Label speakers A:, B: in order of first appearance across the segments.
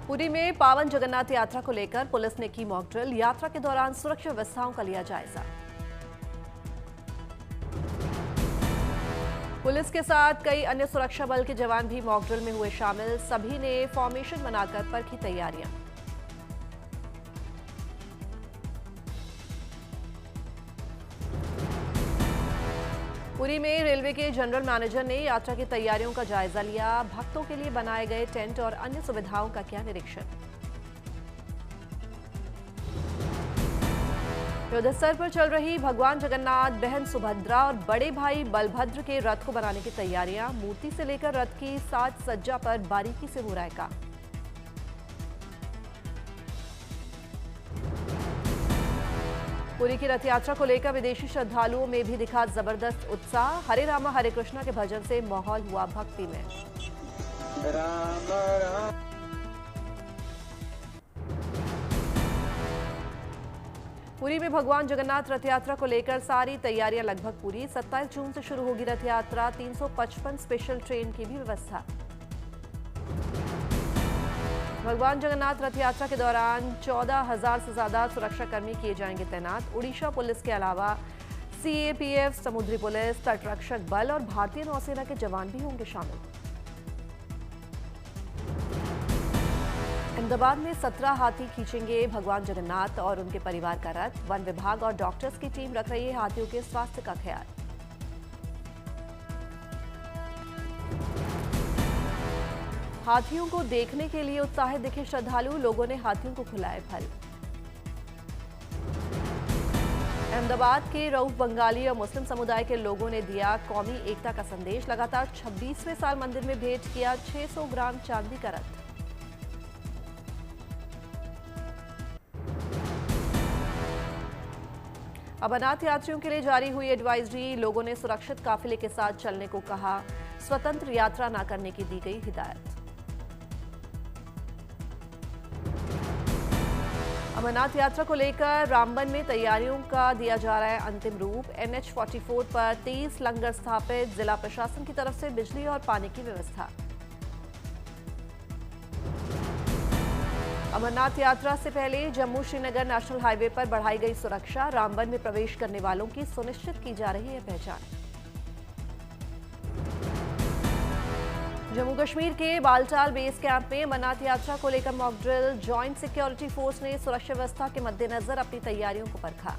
A: पुरी में पावन जगन्नाथ यात्रा को लेकर पुलिस ने की मॉक ड्रिल। यात्रा के दौरान सुरक्षा व्यवस्थाओं का लिया जायजा। पुलिस के साथ कई अन्य सुरक्षा बल के जवान भी मॉक ड्रिल में हुए शामिल। सभी ने फॉर्मेशन बनाकर परखी तैयारियां। पुरी में रेलवे के जनरल मैनेजर ने यात्रा की तैयारियों का जायजा लिया। भक्तों के लिए बनाए गए टेंट और अन्य सुविधाओं का किया निरीक्षण। युद्धस्तर पर चल रही भगवान जगन्नाथ, बहन सुभद्रा और बड़े भाई बलभद्र के रथ को बनाने की तैयारियां। मूर्ति से लेकर रथ की साज सज्जा पर बारीकी से हो रहा है काम। पुरी की रथ यात्रा को लेकर विदेशी श्रद्धालुओं में भी दिखा जबरदस्त उत्साह। हरे रामा हरे कृष्णा के भजन से माहौल हुआ भक्ति में।
B: राम राम।
A: पुरी में भगवान जगन्नाथ रथ यात्रा को लेकर सारी तैयारियां लगभग पूरी। 27 जून से शुरू होगी रथ यात्रा। 355 स्पेशल ट्रेन की भी व्यवस्था। भगवान जगन्नाथ रथ यात्रा के दौरान 14,000 से ज्यादा सुरक्षाकर्मी किए जाएंगे तैनात। उड़ीसा पुलिस के अलावा सीएपीएफ, समुद्री पुलिस, तटरक्षक बल और भारतीय नौसेना के जवान भी होंगे शामिल। अहमदाबाद में 17 हाथी खींचेंगे भगवान जगन्नाथ और उनके परिवार का रथ। वन विभाग और डॉक्टर्स की टीम रख रही है हाथियों के स्वास्थ्य का ख्याल। हाथियों को देखने के लिए उत्साहित दिखे श्रद्धालु। लोगों ने हाथियों को खिलाए फल। अहमदाबाद के रऊफ बंगाली और मुस्लिम समुदाय के लोगों ने दिया कौमी एकता का संदेश। लगातार 26वें साल मंदिर में भेंट किया 600 ग्राम चांदी का रथ। अमरनाथ यात्रियों के लिए जारी हुई एडवाइजरी। लोगों ने सुरक्षित काफिले के साथ चलने को कहा। स्वतंत्र यात्रा न करने की दी गई हिदायत। अमरनाथ यात्रा को लेकर रामबन में तैयारियों का दिया जा रहा है अंतिम रूप। NH-44 पर 23 लंगर स्थापित। जिला प्रशासन की तरफ से बिजली और पानी की व्यवस्था। अमरनाथ यात्रा से पहले जम्मू श्रीनगर नेशनल हाईवे पर बढ़ाई गई सुरक्षा। रामबन में प्रवेश करने वालों की सुनिश्चित की जा रही है पहचान। जम्मू कश्मीर के बालटाल बेस कैंप में अमरनाथ यात्रा को लेकर mock drill. Joint security force ने सुरक्षा व्यवस्था के मद्देनजर अपनी तैयारियों को परखा।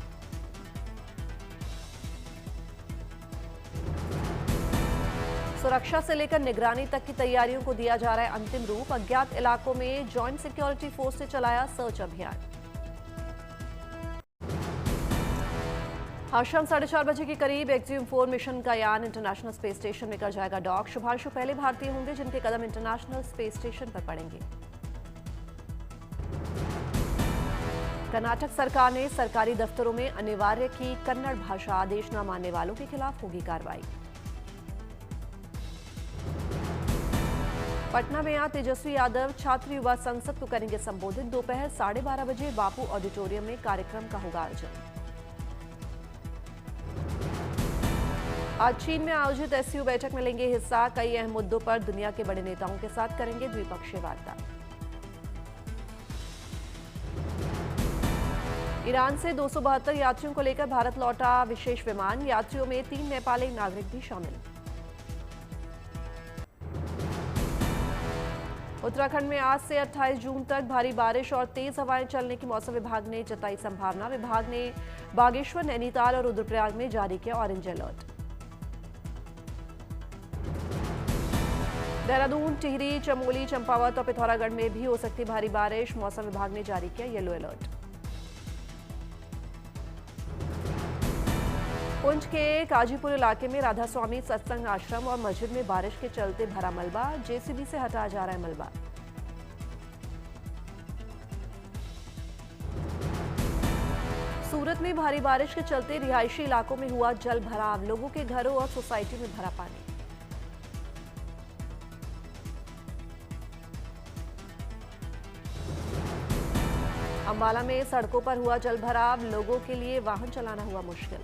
A: सुरक्षा से लेकर निगरानी तक की तैयारियों को दिया जा रहा है अंतिम रूप। अज्ञात इलाकों में जॉइंट सिक्योरिटी फोर्स ने चलाया सर्च अभियान। आज शाम 4:30 बजे के करीब एक्जियम 4 मिशन का यान इंटरनेशनल स्पेस स्टेशन में कर जाएगा डॉक। शुभांशु पहले भारतीय होंगे जिनके कदम इंटरनेशनल स्पेस स्टेशन पर पड़ेंगे। कर्नाटक सरकार ने सरकारी दफ्तरों में अनिवार्य की कन्नड़ भाषा। आदेश न मानने वालों के खिलाफ होगी कार्रवाई। पटना में आज तेजस्वी यादव छात्र युवा संसद को करेंगे संबोधित। दोपहर 12:30 बजे बापू ऑडिटोरियम में कार्यक्रम का होगा आयोजन। आज चीन में आयोजित SCO बैठक में लेंगे हिस्सा। कई अहम मुद्दों पर दुनिया के बड़े नेताओं के साथ करेंगे द्विपक्षीय वार्ता। ईरान से 272 यात्रियों को लेकर भारत लौटा विशेष विमान। यात्रियों में 3 नेपाली नागरिक भी शामिल। उत्तराखंड में आज से 28 जून तक भारी बारिश और तेज हवाएं चलने की मौसम विभाग ने जताई संभावना। विभाग ने बागेश्वर, नैनीताल और रुद्रप्रयाग में जारी किया ऑरेंज अलर्ट। देहरादून, टिहरी, चमोली, चंपावत और पिथौरागढ़ में भी हो सकती भारी बारिश। मौसम विभाग ने जारी किया येलो अलर्ट। पुंछ के काजीपुर इलाके में राधा स्वामी सत्संग आश्रम और मस्जिद में बारिश के चलते भरा मलबा। जेसीबी से हटाया जा रहा है मलबा। सूरत में भारी बारिश के चलते रिहायशी इलाकों में हुआ जल भराव। लोगों के घरों और सोसाइटी में भरा पानी। अंबाला में सड़कों पर हुआ जल भराव। लोगों के लिए वाहन चलाना हुआ मुश्किल।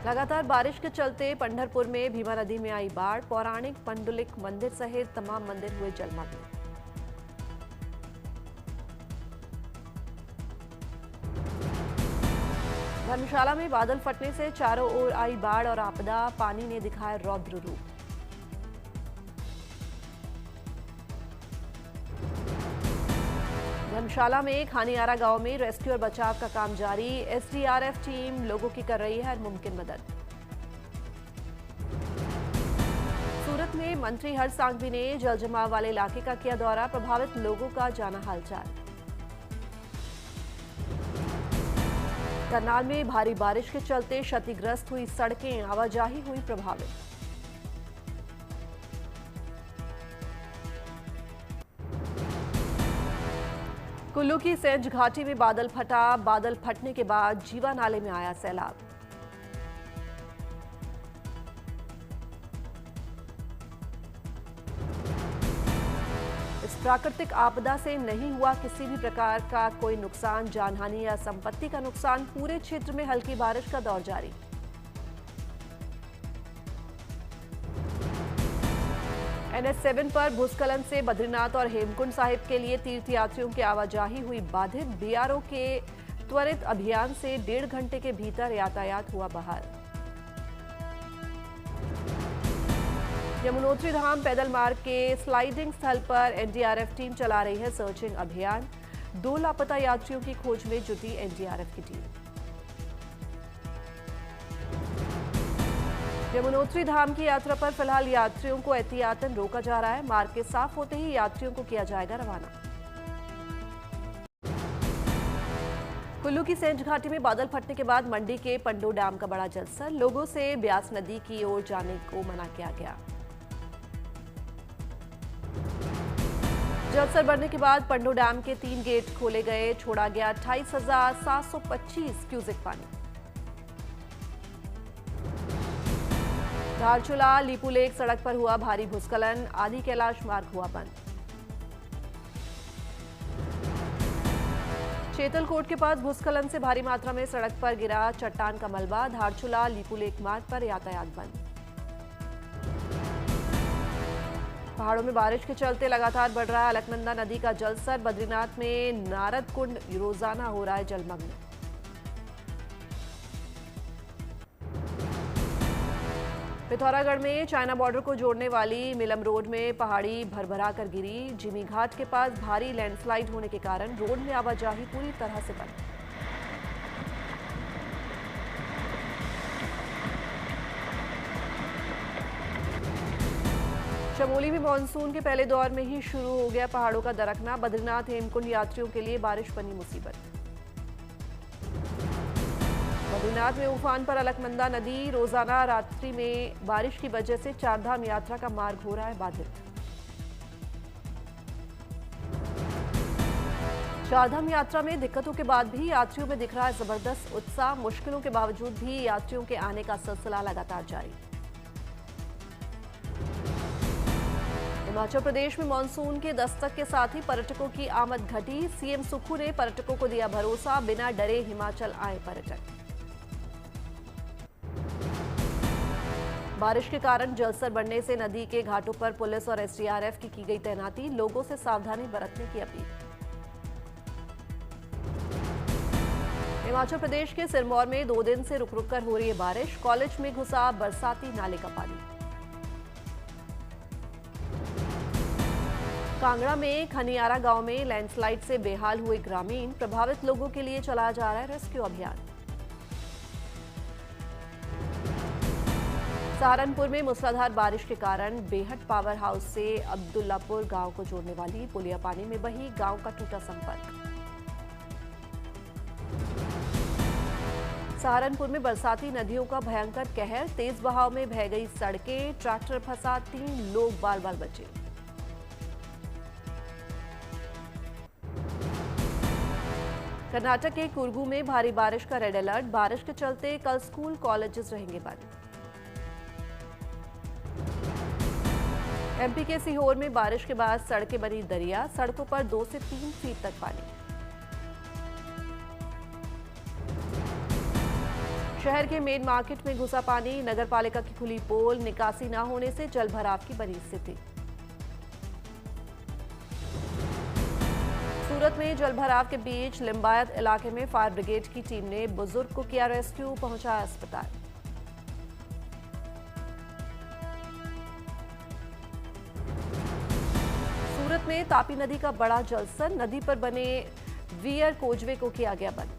A: लगातार बारिश के चलते पंढरपुर में भीमा नदी में आई बाढ़। पौराणिक पंडुलिक मंदिर सहित तमाम मंदिर हुए जलमग्न। धर्मशाला में बादल फटने से चारों ओर आई बाढ़ और आपदा। पानी ने दिखाया रौद्र रूप। धर्मशाला में खानियारा गांव में रेस्क्यू और बचाव का काम जारी। एसडीआरएफ टीम लोगों की कर रही है हर मुमकिन मदद। सूरत में मंत्री हर्ष सांघवी ने जल जमाव वाले इलाके का किया दौरा। प्रभावित लोगों का जाना हालचाल। करनाल में भारी बारिश के चलते क्षतिग्रस्त हुई सड़कें, आवाजाही हुई प्रभावित। कुल्लू की सेंज घाटी में बादल फटा। बादल फटने के बाद जीवा नाले में आया सैलाब। इस प्राकृतिक आपदा से नहीं हुआ किसी भी प्रकार का कोई नुकसान, जानहानि या संपत्ति का नुकसान। पूरे क्षेत्र में हल्की बारिश का दौर जारी। NH7 पर भूस्खलन से बद्रीनाथ और हेमकुंड साहिब के लिए तीर्थयात्रियों की आवाजाही हुई बाधित। बीआरओ के त्वरित अभियान से 1.5 घंटे के भीतर यातायात हुआ बहाल। यमुनोत्री धाम पैदल मार्ग के स्लाइडिंग स्थल पर एनडीआरएफ टीम चला रही है सर्चिंग अभियान। 2 लापता यात्रियों की खोज में जुटी एनडीआरएफ की टीम। यमुनोत्री धाम की यात्रा पर फिलहाल यात्रियों को एहतियातन रोका जा रहा है। मार्ग के साफ होते ही यात्रियों को किया जाएगा रवाना। कुल्लू की सेंज घाटी में बादल फटने के बाद मंडी के पंडो डैम का बड़ा जलस्तर। लोगों से ब्यास नदी की ओर जाने को मना किया गया। जलस्तर बढ़ने के बाद पंडो डैम के 3 गेट खोले गए। छोड़ा गया 28,725 क्यूसेक पानी। धारचूला लीपुलेक सड़क पर हुआ भारी भूस्खलन। आदि कैलाश मार्ग हुआ बंद। चेतलकोट के पास भूस्खलन से भारी मात्रा में सड़क पर गिरा चट्टान का मलबा। धारचूला लीपुलेक मार्ग पर यातायात बंद। पहाड़ों में बारिश के चलते लगातार बढ़ रहा है अलकनंदा नदी का जलस्तर। बद्रीनाथ में नारद कुंड रोजाना हो रहा है जलमग्न। पिथौरागढ़ में चाइना बॉर्डर को जोड़ने वाली मिलम रोड में पहाड़ी भरभरा कर गिरी। जिमी घाट के पास भारी लैंडस्लाइड होने के कारण रोड में आवाजाही पूरी तरह से बंद। चमोली में मानसून के पहले दौर में ही शुरू हो गया पहाड़ों का दरकना। बद्रीनाथ हेमकुंड यात्रियों के लिए बारिश बनी मुसीबत। बद्रीनाथ में उफान पर अलकनंदा नदी। रोजाना रात्रि में बारिश की वजह से चारधाम यात्रा का मार्ग हो रहा है बाधित। चारधाम यात्रा में दिक्कतों के बाद भी यात्रियों में दिख रहा है जबरदस्त उत्साह। मुश्किलों के बावजूद भी यात्रियों के आने का सिलसिला लगातार जारी। हिमाचल प्रदेश में मानसून के दस्तक के साथ ही पर्यटकों की आमद घटी। सीएम सुक्खू ने पर्यटकों को दिया भरोसा। बिना डरे हिमाचल आए पर्यटक। बारिश के कारण जलस्तर बढ़ने से नदी के घाटों पर पुलिस और एसडीआरएफ की गई तैनाती। लोगों से सावधानी बरतने की अपील। हिमाचल प्रदेश के सिरमौर में 2 दिन से रुक रुक कर हो रही है बारिश। कॉलेज में घुसा बरसाती नाले का पानी। कांगड़ा में खनियारा गांव में लैंडस्लाइड से बेहाल हुए ग्रामीण। प्रभावित लोगों के लिए चलाया जा रहा है रेस्क्यू अभियान। सहारनपुर में मूसलाधार बारिश के कारण बेहट पावर हाउस से अब्दुल्लापुर गांव को जोड़ने वाली पुलिया पानी में बही। गांव का टूटा संपर्क। सहारनपुर में बरसाती नदियों का भयंकर कहर। तेज बहाव में बह गई सड़कें। ट्रैक्टर फंसा, 3 लोग बाल बाल बचे। कर्नाटक के कुर्गू में भारी बारिश का रेड अलर्ट। बारिश के चलते कल स्कूल कॉलेजेस रहेंगे बंद। एमपी के सीहोर में बारिश के बाद सड़कें बनी दरिया। सड़कों पर 2 से 3 फीट तक पानी। शहर के मेन मार्केट में घुसा पानी, नगर पालिका की खुली पोल, निकासी न होने से जल भराव की बनी स्थिति। सूरत में जल भराव के बीच लिंबायत इलाके में फायर ब्रिगेड की टीम ने बुजुर्ग को किया रेस्क्यू, पहुंचाया अस्पताल। सूरत में तापी नदी का बड़ा जलस्तर, नदी पर बने वीयर कोजवे को किया गया बंद।